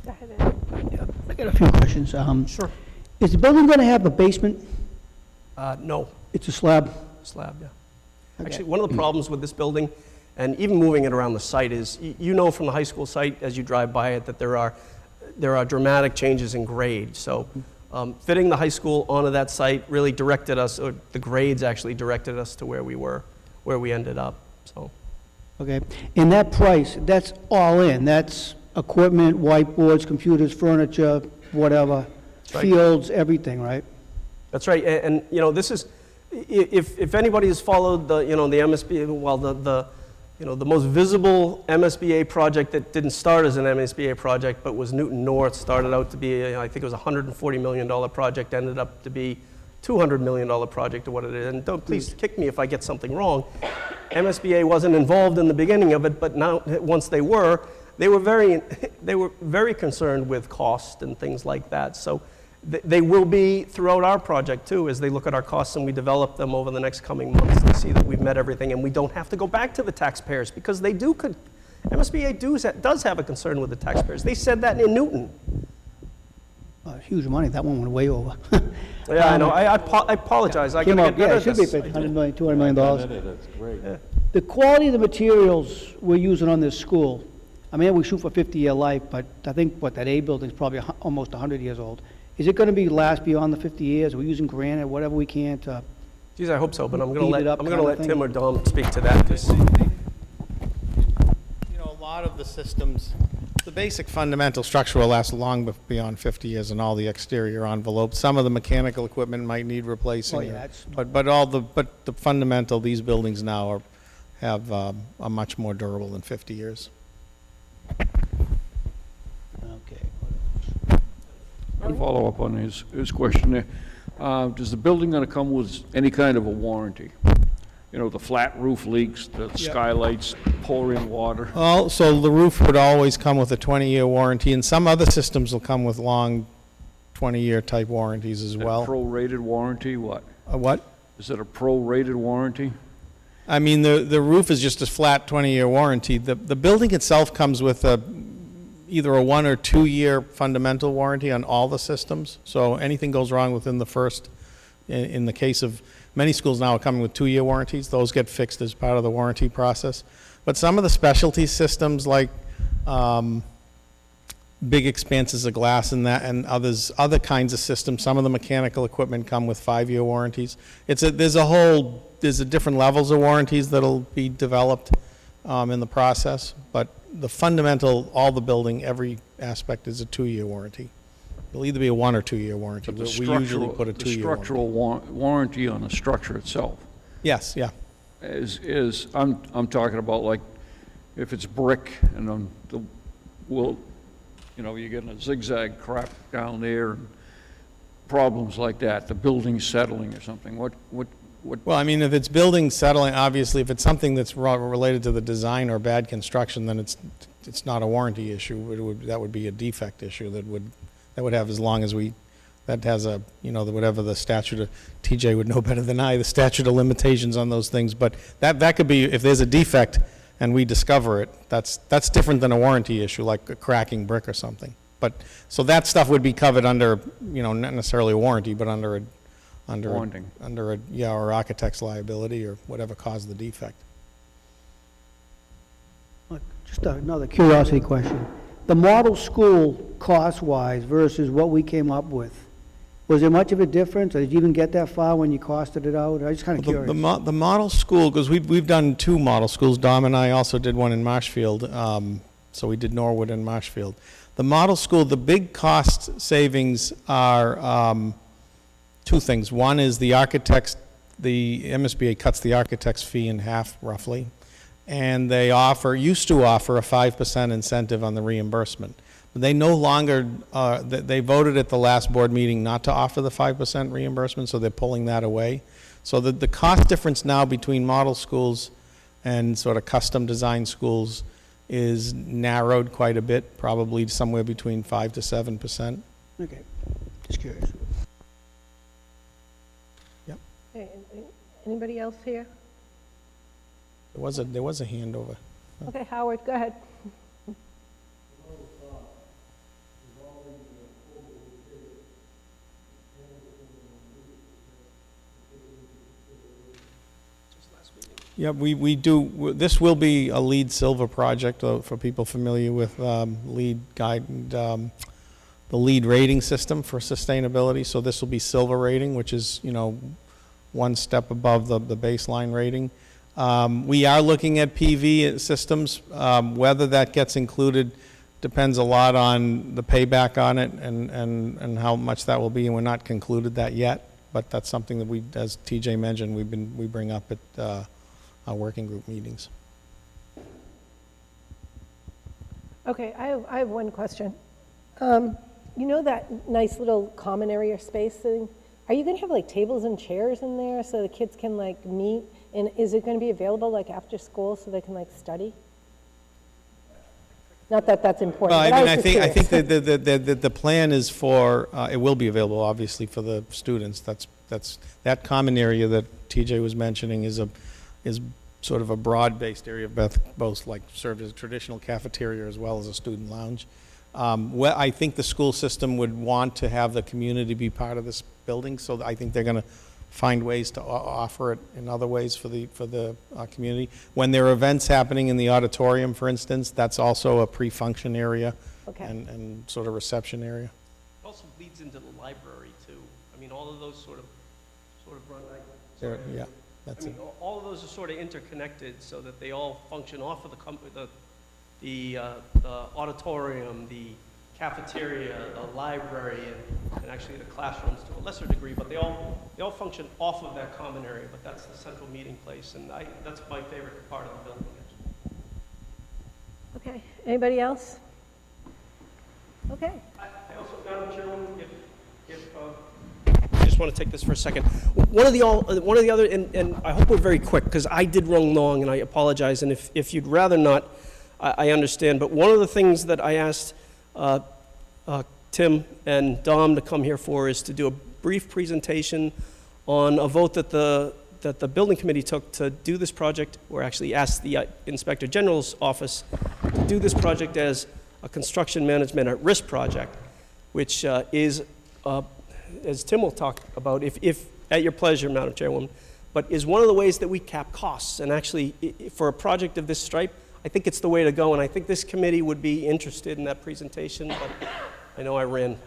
Go ahead, Ed. Yeah, I got a few questions. Sure. Is the building going to have a basement? No. It's a slab? Slab, yeah. Okay. Actually, one of the problems with this building, and even moving it around the site, is you know from the high school site as you drive by it that there are dramatic changes in grade. So fitting the high school onto that site really directed us, or the grades actually directed us to where we ended up. So Okay. And that price, that's all in? That's equipment, whiteboards, computers, furniture, whatever, Right. fields, everything, right? that's right. And this is, if anybody has followed the MSBA, well, the most visible MSBA project that didn't start as an MSBA project but was Newton North, started out to be, I think it was a $140 million project, ended up to be $200 million project or what it is. And don't please kick me if I get something wrong. MSBA wasn't involved in the beginning of it, but now once they were very concerned with cost and things like that. So they will be throughout our project too, as they look at our costs and we develop them over the next coming months to see that we've met everything and we don't have to go back to the taxpayers, because MSBA does have a concern with the taxpayers. They said that in Newton. Huge money. That one went way over. Yeah, I know. I apologize. I Came gotta up, get better yeah, it at should be this. $100 million, $200 million. That's great. The quality of the materials we're using on this school, I mean, we shoot for 50-year life, but I think, that A building's probably almost 100 years old. Is it going to last beyond the 50 years? Are we using granite, whatever we can to... Geez, I hope so, but I'm Beat gonna it up kind of let thing. Tim or Dom speak to that, 'cause A lot of the systems, the basic fundamental structure will last long beyond 50 years, and all the exterior envelopes. Some of the mechanical equipment might need replacing. Oh, yeah, that's- But the fundamental, these buildings now are much more durable than 50 years. Okay. To follow up on his question there, is the building going to come with any kind of a warranty? The flat roof leaks, the skylights pour in water. So the roof would always come with a 20-year warranty, and some other systems will come with long 20-year type warranties as well. A prorated warranty, what? What? Is it a prorated warranty? I mean, the roof is just a flat 20-year warranty. The building itself comes with either a 1 or 2 year fundamental warranty on all the systems. So anything goes wrong within the first, in the case of many schools now are coming with 2-year warranties. Those get fixed as part of the warranty process. But some of the specialty systems, like big expanses of glass and other kinds of systems, some of the mechanical equipment come with 5-year warranties. There's different levels of warranties that'll be developed in the process, but the fundamental, all the building, every aspect is a 2-year warranty. It'll either be a 1 or 2 year warranty, But but we usually put a 2-year The warranty. structural warranty on the structure itself Yes, yeah. I'm talking about, like, if it's brick and you're getting a zigzag crap down there, and problems like that, the building's settling or something, what Well, I mean, if it's building settling, obviously, if it's something that's related to the design or bad construction, then it's not a warranty issue. That would be a defect issue that would have as long as we that has a, you know, whatever the statute of, TJ would know better than I, the statute of limitations on those things, but that could be, if there's a defect and we discover it, that's different than a warranty issue, like a cracking brick or something. But, so that stuff would be covered under, you know, not necessarily a warranty, but under a, Warranting. yeah, or architect's liability or whatever caused the defect. Look, just another curiosity question. The model school cost-wise versus what we came up with, was there much of a difference, or did you even get that far when you costed it out? I was just kind of Well, curious. the model school, because we've done 2 model schools. Dom and I also did one in Marshfield, so we did Norwood and Marshfield. The model school, the big cost savings are 2 things. One is the architects, the MSBA cuts the architect's fee in half, roughly, and they used to offer a 5% incentive on the reimbursement. But they no longer, they voted at the last board meeting not to offer the 5% reimbursement, so they're pulling that away. So the cost difference now between model schools and sort of custom design schools is narrowed quite a bit, probably somewhere between 5 to 7%. Okay, just curious. Okay, anybody else here? There was a hand over. Okay, Howard, go ahead. Yeah, we do, this will be a LEED Silver project, for people familiar with LEED guide, the LEED rating system for sustainability. So this will be silver rating, which is, you know, one step above the baseline rating. We are looking at PV systems. Whether that gets included depends a lot on the payback on it and how much that will be, and we're not concluded that yet. But that's something that we, as TJ mentioned, we bring up at our working group meetings. Okay, I have one question. You know that nice little common area space thing? Are you going to have like tables and chairs in there so the kids can like meet? And is it going to be available like after school so they can like study? Not that that's important. Well, but I mean, was I just think curious. the plan is for, it will be available, obviously, for the students. That common area that TJ was mentioning is sort of a broad-based area, both like served as a traditional cafeteria as well as a student lounge. Well, I think the school system would want to have the community be part of this building, so I think they're going to find ways to offer it in other ways for the community. When there are events happening in the auditorium, for instance, that's also a pre-function area Okay. and sort of reception area. It also bleeds into the library, too. I mean, all of those sort of run, Yeah, that's it. all of those are sort of interconnected so that they all function off of the auditorium, the cafeteria, the library, and actually the classrooms to a lesser degree, but they all function off of that common area, but that's the central meeting place, and that's my favorite part of the building. Okay, anybody else? Okay. I also, Madam Chairwoman, I just want to take this for a second. One of the other, and I hope we're very quick, because I did run long, and I apologize, and if you'd rather not, I understand, but one of the things that I asked Tim and Dom to come here for is to do a brief presentation on a vote that the building committee took to do this project, or actually asked the Inspector General's office to do this project as a construction management at risk project, which is, as Tim will talk about, if at your pleasure, Madam Chairwoman, but is one of the ways that we cap costs. And actually, for a project of this stripe, I think it's the way to go, and I think this committee would be interested in that presentation, but I know I ran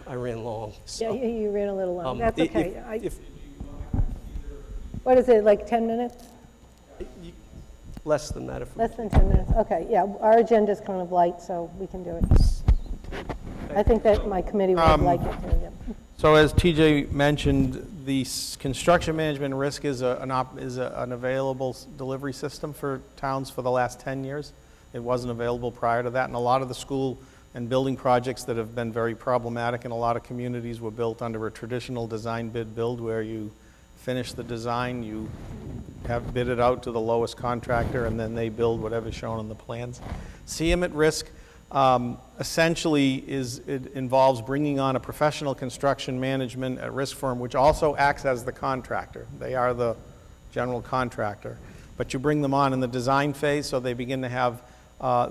long. So. Yeah, you ran a little long. That's if- okay. What is it, like 10 minutes? Less than that if we... Less than 10 minutes, okay, yeah, our agenda's kind of light, so we can do it. I think that my committee would like it too, yeah. So as TJ mentioned, the construction management risk is an available delivery system for towns for the last 10 years. It wasn't available prior to that, and a lot of the school and building projects that have been very problematic in a lot of communities were built under a traditional design bid build, where you finish the design, you have bid it out to the lowest contractor, and then they build whatever's shown on the plans. CM at risk, essentially it involves bringing on a professional construction management at risk firm, which also acts as the contractor. They are the general contractor. But you bring them on in the design phase, so they begin to have,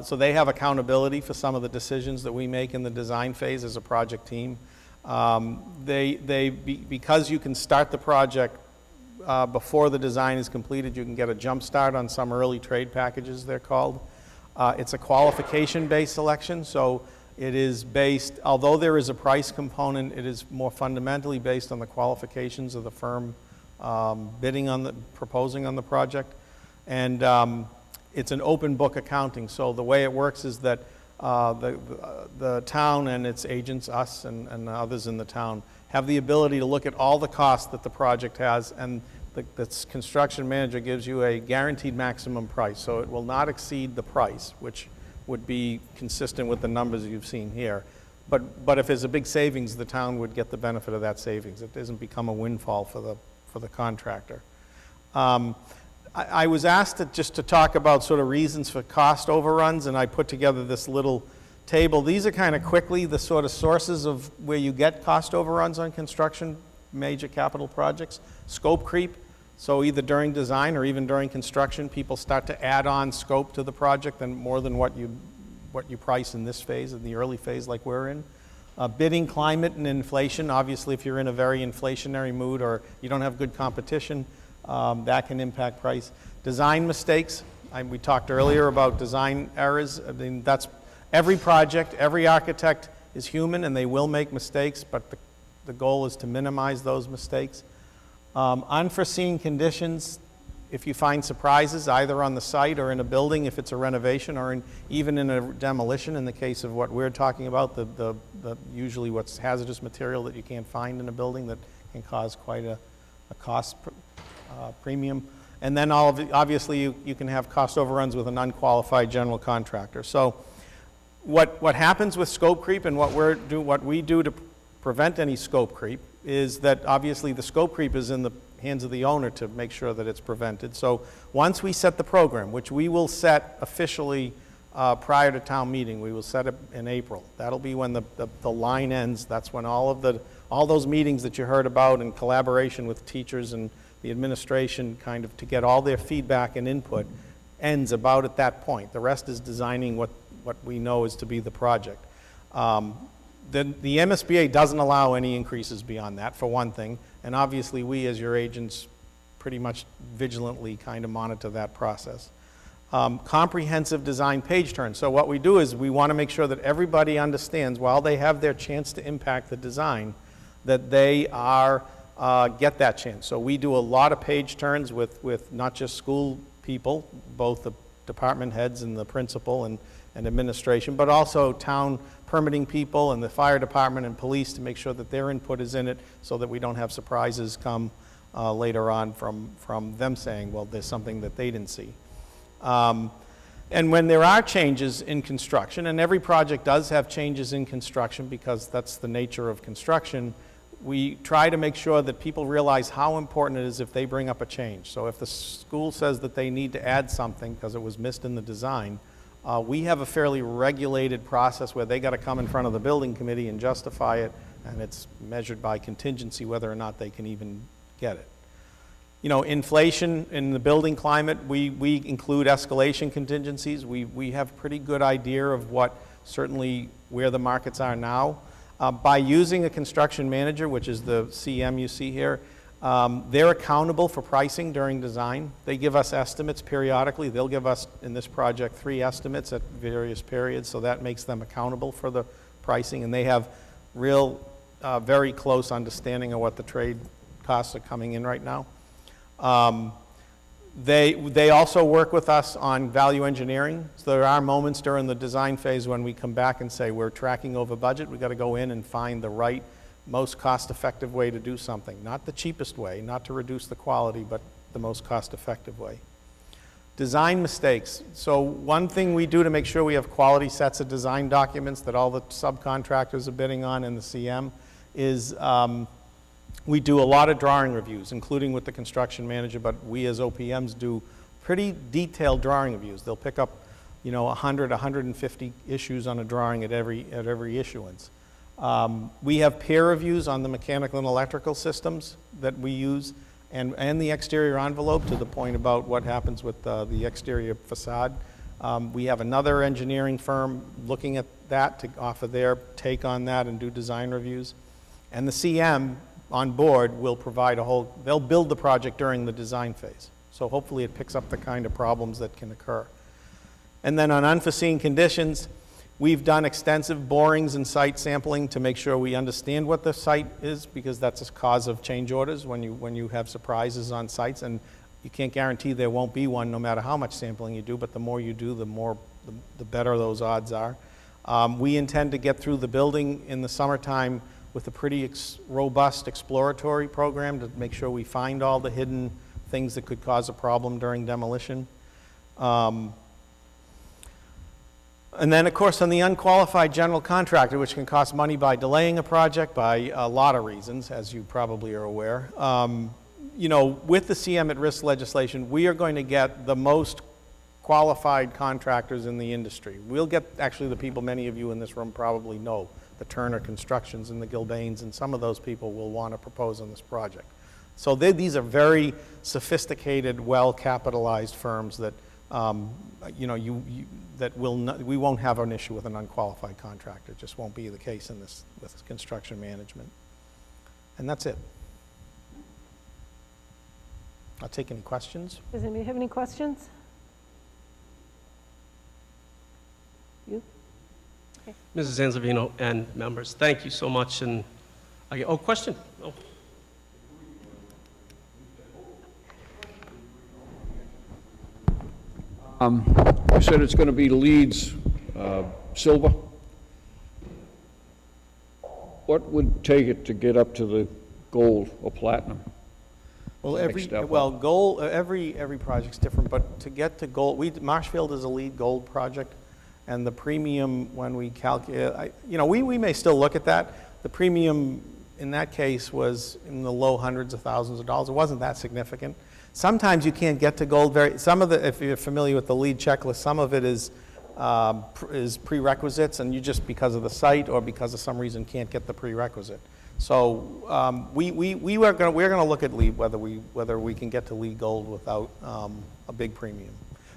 so they have accountability for some of the decisions that we make in the design phase as a project team. Because you can start the project before the design is completed, you can get a jump start on some early trade packages, they're called. It's a qualification-based selection, so it is based, although there is a price component, it is more fundamentally based on the qualifications of the firm proposing on the project. And it's an open book accounting, so the way it works is that the town and its agents, us and others in the town, have the ability to look at all the costs that the project has, and the construction manager gives you a guaranteed maximum price, so it will not exceed the price, which would be consistent with the numbers you've seen here. But if there's a big savings, the town would get the benefit of that savings. It doesn't become a windfall for the contractor. I was asked just to talk about sort of reasons for cost overruns, and I put together this little table. These are kind of quickly the sort of sources of where you get cost overruns on construction, major capital projects. Scope creep, so either during design or even during construction, people start to add on scope to the project and more than what you price in this phase, in the early phase like we're in. Bidding climate and inflation, obviously if you're in a very inflationary mood or you don't have good competition, that can impact price. Design mistakes, we talked earlier about design errors. I mean, that's every project, every architect is human and they will make mistakes, but the goal is to minimize those mistakes. Unforeseen conditions, if you find surprises either on the site or in a building, if it's a renovation or even in a demolition, in the case of what we're talking about, the usually what's hazardous material that you can't find in a building that can cause quite a cost premium. And then obviously you can have cost overruns with an unqualified general contractor. So what happens with scope creep and what we do to prevent any scope creep is that obviously the scope creep is in the hands of the owner to make sure that it's prevented. So once we set the program, which we will set officially prior to town meeting, we will set it in April. That'll be when the line ends. That's when all those meetings that you heard about in collaboration with teachers and the administration kind of to get all their feedback and input ends about at that point. The rest is designing what we know is to be the project. The MSBA doesn't allow any increases beyond that, for one thing, and obviously we as your agents pretty much vigilantly kind of monitor that process. Comprehensive design page turn. So what we do is we want to make sure that everybody understands while they have their chance to impact the design that they are get that chance. So we do a lot of page turns with not just school people, both the department heads and the principal and administration, but also town permitting people and the fire department and police to make sure that their input is in it so that we don't have surprises come later on from them saying, well, there's something that they didn't see. And when there are changes in construction, and every project does have changes in construction because that's the nature of construction, we try to make sure that people realize how important it is if they bring up a change. So if the school says that they need to add something because it was missed in the design, we have a fairly regulated process where they got to come in front of the building committee and justify it, and it's measured by contingency whether or not they can even get it. You know, inflation in the building climate, we include escalation contingencies. We have a pretty good idea of certainly where the markets are now. By using a construction manager, which is the CM you see here, they're accountable for pricing during design. They give us estimates periodically. They'll give us, in this project, 3 estimates at various periods, so that makes them accountable for the pricing, and they have real, very close understanding of what the trade costs are coming in right now. They also work with us on value engineering. So there are moments during the design phase when we come back and say we're tracking over budget. We've got to go in and find the right, most cost-effective way to do something. Not the cheapest way, not to reduce the quality, but the most cost-effective way. Design mistakes. So one thing we do to make sure we have quality sets of design documents that all the subcontractors are bidding on in the CM is we do a lot of drawing reviews, including with the construction manager, but we as OPMs do pretty detailed drawing reviews. They'll pick up 100, 150 issues on a drawing at every issuance. We have peer reviews on the mechanical and electrical systems that we use, and the exterior envelope, to the point about what happens with the exterior facade. We have another engineering firm looking at that to offer their take on that and do design reviews. And the CM on board will provide they'll build the project during the design phase. So hopefully it picks up the kind of problems that can occur. And then on unforeseen conditions, we've done extensive borings and site sampling to make sure we understand what the site is, because that's a cause of change orders when you have surprises on sites, and you can't guarantee there won't be one no matter how much sampling you do, but the more you do, the better those odds are. We intend to get through the building in the summertime with a pretty robust exploratory program to make sure we find all the hidden things that could cause a problem during demolition. And then, of course, on the unqualified general contractor, which can cost money by delaying a project by a lot of reasons, as you probably are aware. With the CM at risk legislation, we are going to get the most qualified contractors in the industry. We'll get actually the people many of you in this room probably know, the Turner Constructions and the Gilbanes, and some of those people will want to propose on this project. So these are very sophisticated, well-capitalized firms that, we won't have an issue with an unqualified contractor. It just won't be the case in this with construction management. And that's it. I'll take any questions. Does anybody have any questions? You? Mrs. Anzavino and members, thank you so much. And question? Oh. You said it's going to be Leeds silver. What would take it to get up to the gold or platinum? Well, Next step up. gold. Every project's different, but to get to gold, Marshfield is a LEED Gold project, and the premium when we calculate, we may still look at that. The premium in that case was in the low hundreds of thousands of dollars. It wasn't that significant. Sometimes you can't get to gold. If you're familiar with the LEED checklist, some of it is prerequisites, and you just, because of the site or because of some reason, can't get the prerequisite. So we're going to look at LEED, whether we can get to LEED Gold without a big premium.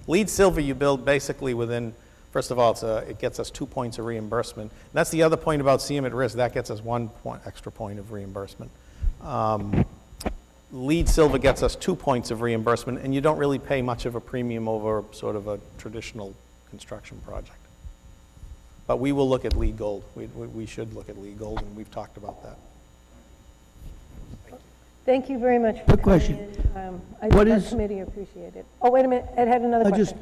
LEED Silver you build basically within, first of all, it gets us 2 points of reimbursement. And that's the other point about CM at risk. That gets us 1 extra point of reimbursement. LEED Silver gets us 2 points of reimbursement, and you don't really pay much of a premium over sort of a traditional construction project. But we will look at LEED Gold. We should look at LEED Gold, and we've talked about that. Thank you very much. Good question. I What think our is- committee appreciated it. Oh, wait a minute, Ed had another question.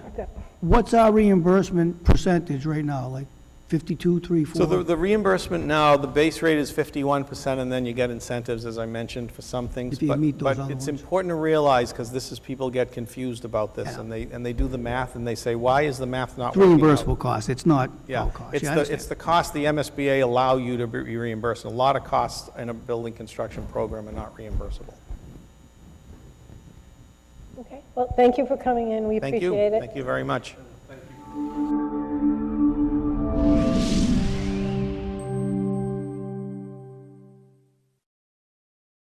What's our reimbursement percentage right now, like 52, 3, 4? So the reimbursement now, the base rate is 51%, and then you get incentives, as I mentioned, for some things. If you But meet those but other it's ones. important to realize, because people get confused about this, Yeah. and they do the math, and they say, why is the math not It's working out? reimbursable cost, it's not Yeah, all cost. it's Yeah, I the understand. cost the MSBA allow you to be reimbursed. A lot of costs in a building construction program are not reimbursable. Okay, well, thank you for coming in, we Thank you. appreciate it. Thank you very much.